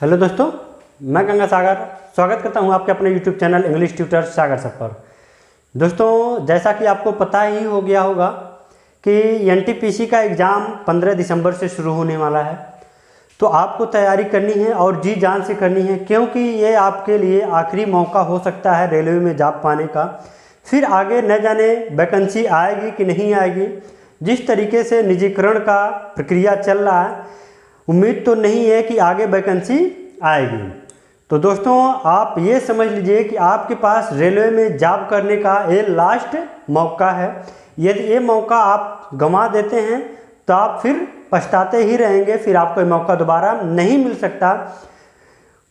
Hello दोस्तों, मैं गंगा सागर स्वागत करता हूं आपके अपने यूट्यूब चैनल इंग्लिश ट्यूटर सागर सर पर। दोस्तों, जैसा कि आपको पता ही हो गया होगा कि एनटीपीसी का एग्ज़ाम 15 दिसंबर से शुरू होने वाला है। तो आपको तैयारी करनी है और जी जान से करनी है, क्योंकि ये आपके लिए आखिरी मौका हो सकता है रेलवे में जॉब पाने का। फिर आगे न जाने वैकेंसी आएगी कि नहीं आएगी। जिस तरीके से निजीकरण का प्रक्रिया चल रहा है, उम्मीद तो नहीं है कि आगे वैकेंसी आएगी। तो दोस्तों, आप ये समझ लीजिए कि आपके पास रेलवे में जॉब करने का ये लास्ट मौका है। यदि ये मौका आप गंवा देते हैं तो आप फिर पछताते ही रहेंगे, फिर आपको ये मौका दोबारा नहीं मिल सकता।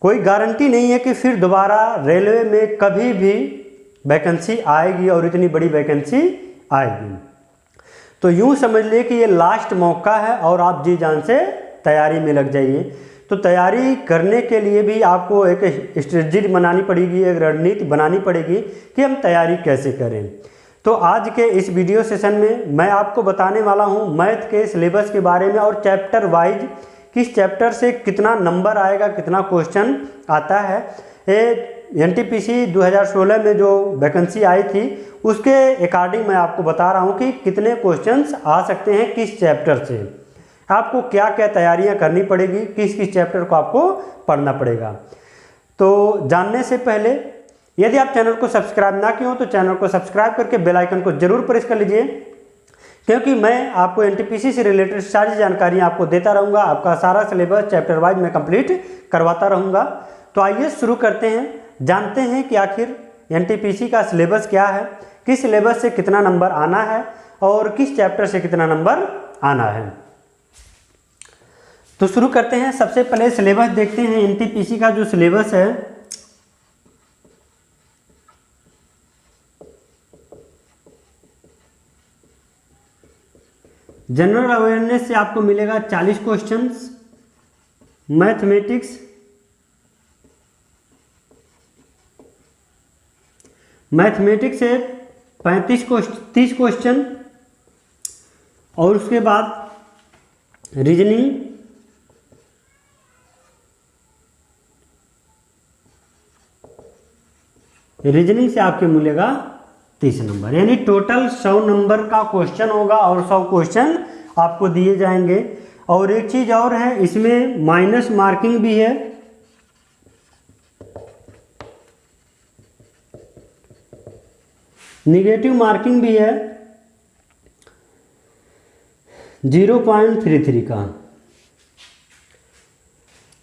कोई गारंटी नहीं है कि फिर दोबारा रेलवे में कभी भी वैकेंसी आएगी और इतनी बड़ी वैकेंसी आएगी। तो यूँ समझ लिए कि ये लास्ट मौका है और आप जी जान से तैयारी में लग जाइए। तो तैयारी करने के लिए भी आपको एक स्ट्रेटजी बनानी पड़ेगी, एक रणनीति बनानी पड़ेगी कि हम तैयारी कैसे करें। तो आज के इस वीडियो सेशन में मैं आपको बताने वाला हूं मैथ के सिलेबस के बारे में और चैप्टर वाइज किस चैप्टर से कितना नंबर आएगा, कितना क्वेश्चन आता है। एनटीपीसी 2016 में जो वैकेंसी आई थी उसके अकॉर्डिंग मैं आपको बता रहा हूं कि कितने क्वेश्चंस आ सकते हैं किस चैप्टर से, आपको क्या क्या तैयारियां करनी पड़ेगी, किस किस चैप्टर को आपको पढ़ना पड़ेगा। तो जानने से पहले यदि आप चैनल को सब्सक्राइब ना किए हो तो चैनल को सब्सक्राइब करके बेल आइकन को जरूर प्रेस कर लीजिए, क्योंकि मैं आपको एनटीपीसी से रिलेटेड सारी जानकारियां आपको देता रहूँगा। आपका सारा सिलेबस चैप्टर वाइज मैं कंप्लीट करवाता रहूँगा। तो आइए शुरू करते हैं, जानते हैं कि आखिर एनटीपीसी का सिलेबस क्या है, किस सिलेबस से कितना नंबर आना है और किस चैप्टर से कितना नंबर आना है। तो शुरू करते हैं। सबसे पहले सिलेबस देखते हैं। एनटीपीसी का जो सिलेबस है, जनरल अवेयरनेस से आपको मिलेगा 40 क्वेश्चंस, मैथमेटिक्स से 30 क्वेश्चन और उसके बाद रीजनिंग से आपके मिलेगा 30 नंबर, यानी टोटल 100 नंबर का क्वेश्चन होगा और 100 क्वेश्चन आपको दिए जाएंगे। और एक चीज और है, इसमें माइनस मार्किंग भी है। निगेटिव मार्किंग भी है 0.33 का,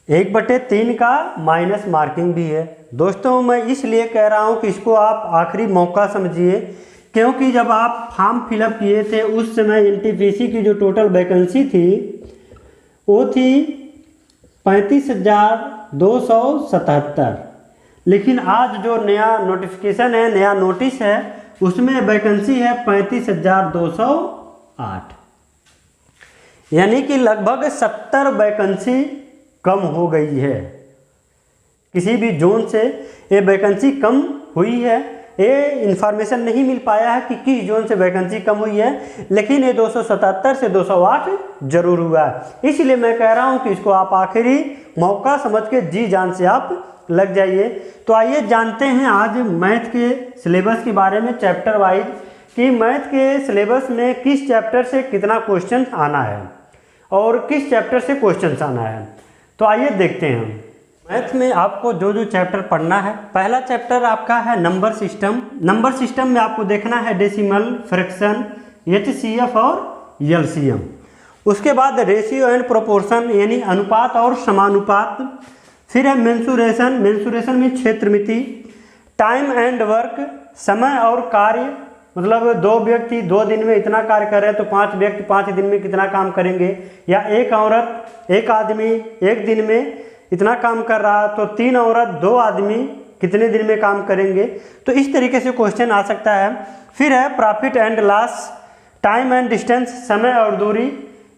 1/3 का माइनस मार्किंग भी है। दोस्तों, मैं इसलिए कह रहा हूं कि इसको आप आखिरी मौका समझिए, क्योंकि जब आप फॉर्म फिलअप किए थे उस समय एनटीपीसी की जो टोटल वैकेंसी थी वो थी 35,277। लेकिन आज जो नया नोटिफिकेशन है, नया नोटिस है, उसमें वैकेंसी है 35,208, यानी कि लगभग 70 वैकेंसी कम हो गई है। किसी भी जोन से ये वैकेंसी कम हुई है। ये इन्फॉर्मेशन नहीं मिल पाया है कि किस जोन से वैकेंसी कम हुई है, लेकिन ये 277 से 208 जरूर हुआ है। इसलिए मैं कह रहा हूं कि इसको आप आखिरी मौका समझ के जी जान से आप लग जाइए। तो आइए जानते हैं आज मैथ के सिलेबस के बारे में चैप्टर वाइज, कि मैथ के सिलेबस में किस चैप्टर से कितना क्वेश्चन आना है और किस चैप्टर से क्वेश्चन आना है। तो आइए देखते हैं। मैथ में आपको जो जो चैप्टर पढ़ना है, पहला चैप्टर आपका है नंबर सिस्टम। नंबर सिस्टम में आपको देखना है डेसिमल, फ्रैक्शन, एचसीएफ और एलसीएम। उसके बाद रेशियो एंड प्रोपोर्शन, यानी अनुपात और समानुपात। फिर है मेंसुरेशन, मेंसुरेशन में क्षेत्रमिति। टाइम एंड वर्क, समय और कार्य, मतलब 2 व्यक्ति 2 दिन में इतना कार्य कर रहे हैं तो 5 व्यक्ति 5 दिन में कितना काम करेंगे, या एक औरत 1 आदमी 1 दिन में इतना काम कर रहा तो 3 औरत 2 आदमी कितने दिन में काम करेंगे। तो इस तरीके से क्वेश्चन आ सकता है। फिर है profit and loss, time and distance, समय और दूरी,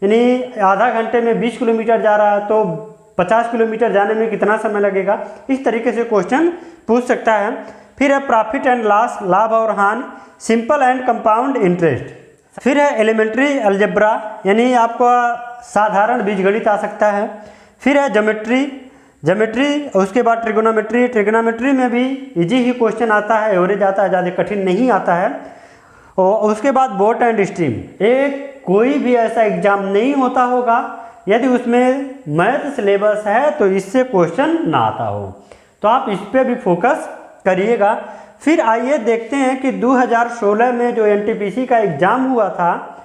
यानी आधा घंटे में 20 किलोमीटर जा रहा है तो 50 किलोमीटर जाने में कितना समय लगेगा। इस तरीके से क्वेश्चन पूछ सकता है। फिर है प्रॉफिट एंड लॉस, लाभ और हानि, सिंपल एंड कंपाउंड इंटरेस्ट। फिर है एलिमेंट्री अलजेब्रा, यानी आपका साधारण बीजगणित आ सकता है। फिर है ज्योमेट्री, ज्योमेट्री, उसके बाद ट्रिग्नोमेट्री। ट्रिग्नोमेट्री में भी इजी ही क्वेश्चन आता है, एवरेज आता है, ज़्यादा कठिन नहीं आता है। और उसके बाद बोट एंड स्ट्रीम। एक कोई भी ऐसा एग्जाम नहीं होता होगा यदि उसमें मैथ सिलेबस है तो इससे क्वेश्चन ना आता हो, तो आप इस पर भी फोकस करिएगा। फिर आइए देखते हैं कि 2016 में जो एनटीपीसी का एग्ज़ाम हुआ था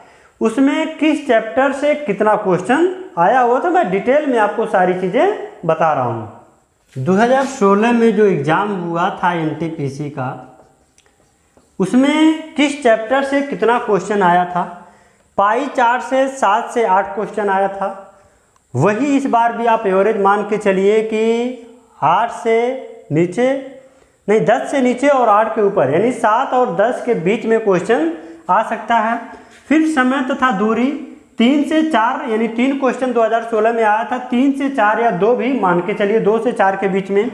उसमें किस चैप्टर से कितना क्वेश्चन आया हुआ था। मैं डिटेल में आपको सारी चीज़ें बता रहा हूँ। 2016 में जो एग्ज़ाम हुआ था एनटीपीसी का, उसमें किस चैप्टर से कितना क्वेश्चन आया था। पाई चार्ट से 7 से 8 क्वेश्चन आया था। वही इस बार भी आप एवरेज मान के चलिए कि 8 से नीचे नहीं, 10 से नीचे और 8 के ऊपर, यानी 7 और 10 के बीच में क्वेश्चन आ सकता है। फिर समय तथा दूरी 3 से 4, यानी 3 क्वेश्चन 2016 में आया था। 3 से 4 या 2 भी मान के चलिए, 2 से 4 के बीच में।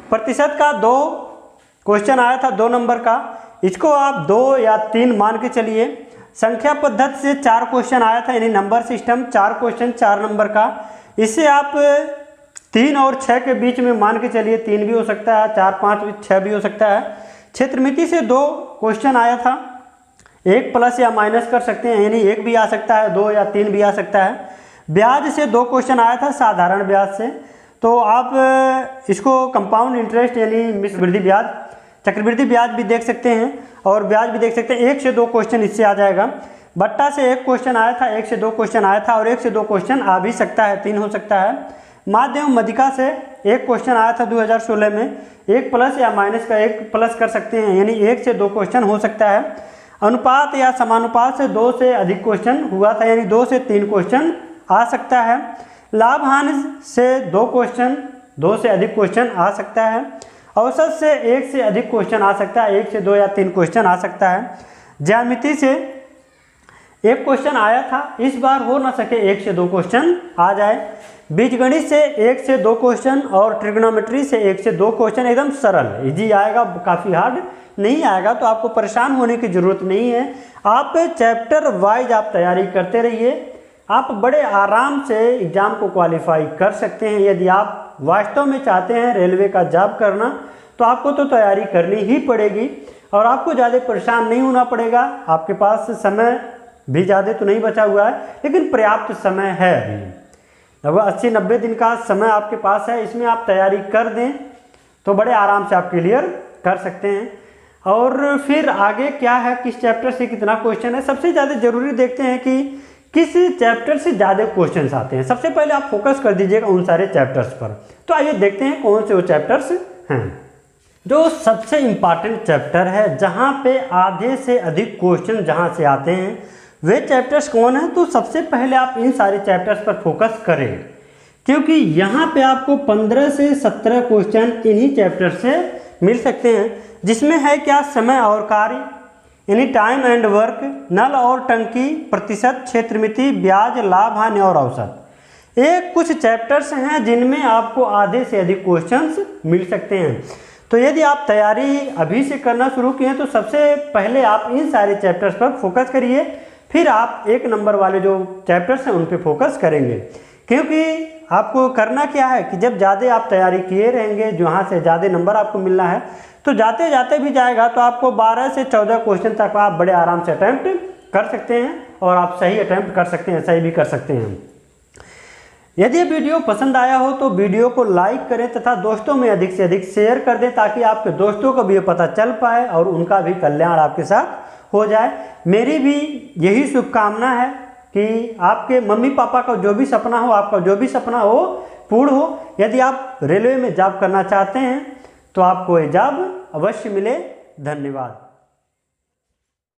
प्रतिशत का 2 क्वेश्चन आया था, 2 नंबर का, इसको आप 2 या 3 मान के चलिए। संख्या पद्धति से 4 क्वेश्चन आया था, यानी नंबर सिस्टम 4 क्वेश्चन 4 नंबर का। इससे आप 3 और 6 के बीच में मान के चलिए, 3 भी हो सकता है, 4, 5, 6 भी हो सकता है। क्षेत्रमिति से 2 क्वेश्चन आया था, 1 प्लस या माइनस कर सकते हैं, यानी 1 भी आ सकता है, 2 या 3 भी आ सकता है। ब्याज से 2 क्वेश्चन आया था, साधारण ब्याज से, तो आप इसको कंपाउंड इंटरेस्ट यानी मिश्रवृद्धि ब्याज, चक्रवृद्धि ब्याज भी देख सकते हैं और ब्याज भी देख सकते हैं। 1 से 2 क्वेश्चन इससे आ जाएगा। बट्टा से 1 क्वेश्चन आया था, 1 से 2 क्वेश्चन आया था और 1 से 2 क्वेश्चन आ भी सकता है, 3 हो सकता है। माध्य एवं मध्यिका से 1 क्वेश्चन आया था 2016 में, 1 प्लस या माइनस का 1 प्लस कर सकते हैं, यानी 1 से 2 क्वेश्चन हो सकता है। अनुपात या समानुपात से 2 से अधिक क्वेश्चन हुआ था, यानी 2 से 3 क्वेश्चन आ सकता है। लाभ हानि से 2 क्वेश्चन, 2 से अधिक क्वेश्चन आ सकता है। औसत से 1 से अधिक क्वेश्चन आ सकता है, 1 से 2 या 3 क्वेश्चन आ सकता है। ज्यामिति से 1 क्वेश्चन आया था, इस बार हो ना सके 1 से 2 क्वेश्चन आ जाए। बीजगणित से 1 से 2 क्वेश्चन और ट्रिग्नोमेट्री से 1 से 2 क्वेश्चन एकदम सरल इजी आएगा, काफ़ी हार्ड नहीं आएगा, तो आपको परेशान होने की ज़रूरत नहीं है। आप चैप्टर वाइज आप तैयारी करते रहिए, आप बड़े आराम से एग्ज़ाम को क्वालिफाई कर सकते हैं। यदि आप वास्तव में चाहते हैं रेलवे का जॉब करना तो आपको तो तैयारी करनी ही पड़ेगी और आपको ज़्यादा परेशान नहीं होना पड़ेगा। आपके पास समय भी ज़्यादा तो नहीं बचा हुआ है, लेकिन पर्याप्त समय है अभी, लगभग 80-90 दिन का समय आपके पास है। इसमें आप तैयारी कर दें तो बड़े आराम से आप क्लियर कर सकते हैं। और फिर आगे क्या है, किस चैप्टर से कितना क्वेश्चन है, सबसे ज़्यादा जरूरी देखते हैं कि किस चैप्टर से ज़्यादा क्वेश्चंस आते हैं। सबसे पहले आप फोकस कर दीजिएगा उन सारे चैप्टर्स पर। तो आइए देखते हैं कौन से वो चैप्टर्स हैं। जो सबसे इम्पॉर्टेंट चैप्टर है, जहाँ पे आधे से अधिक क्वेश्चन जहाँ से आते हैं, वे चैप्टर्स कौन है। तो सबसे पहले आप इन सारे चैप्टर्स पर फोकस करें, क्योंकि यहाँ पे आपको 15 से 17 क्वेश्चन इन्हीं चैप्टर से मिल सकते हैं, जिसमें है क्या, समय और कार्य यानी टाइम एंड वर्क, नल और टंकी, प्रतिशत, क्षेत्रमिति, ब्याज, लाभ हानि और औसत। एक कुछ चैप्टर्स हैं जिनमें आपको आधे से अधिक क्वेश्चंस मिल सकते हैं। तो यदि आप तैयारी अभी से करना शुरू किए तो सबसे पहले आप इन सारे चैप्टर्स पर फोकस करिए, फिर आप 1 नंबर वाले जो चैप्टर्स हैं उन पे फोकस करेंगे। क्योंकि आपको करना क्या है कि जब ज़्यादा आप तैयारी किए रहेंगे, जहाँ से ज़्यादा नंबर आपको मिलना है, तो जाते जाते भी जाएगा तो आपको 12 से 14 क्वेश्चन तक आप बड़े आराम से अटैम्प्ट कर सकते हैं और आप सही अटैम्प्ट कर सकते हैं, सही भी कर सकते हैं। यदि ये वीडियो पसंद आया हो तो वीडियो को लाइक करें तथा दोस्तों में अधिक से अधिक शेयर कर दें, ताकि आपके दोस्तों को भी ये पता चल पाए और उनका भी कल्याण आपके साथ हो जाए। मेरी भी यही शुभकामना है कि आपके मम्मी पापा का जो भी सपना हो, आपका जो भी सपना हो, पूर्ण हो। यदि आप रेलवे में जॉब करना चाहते हैं तो आपको ये जॉब अवश्य मिले। धन्यवाद।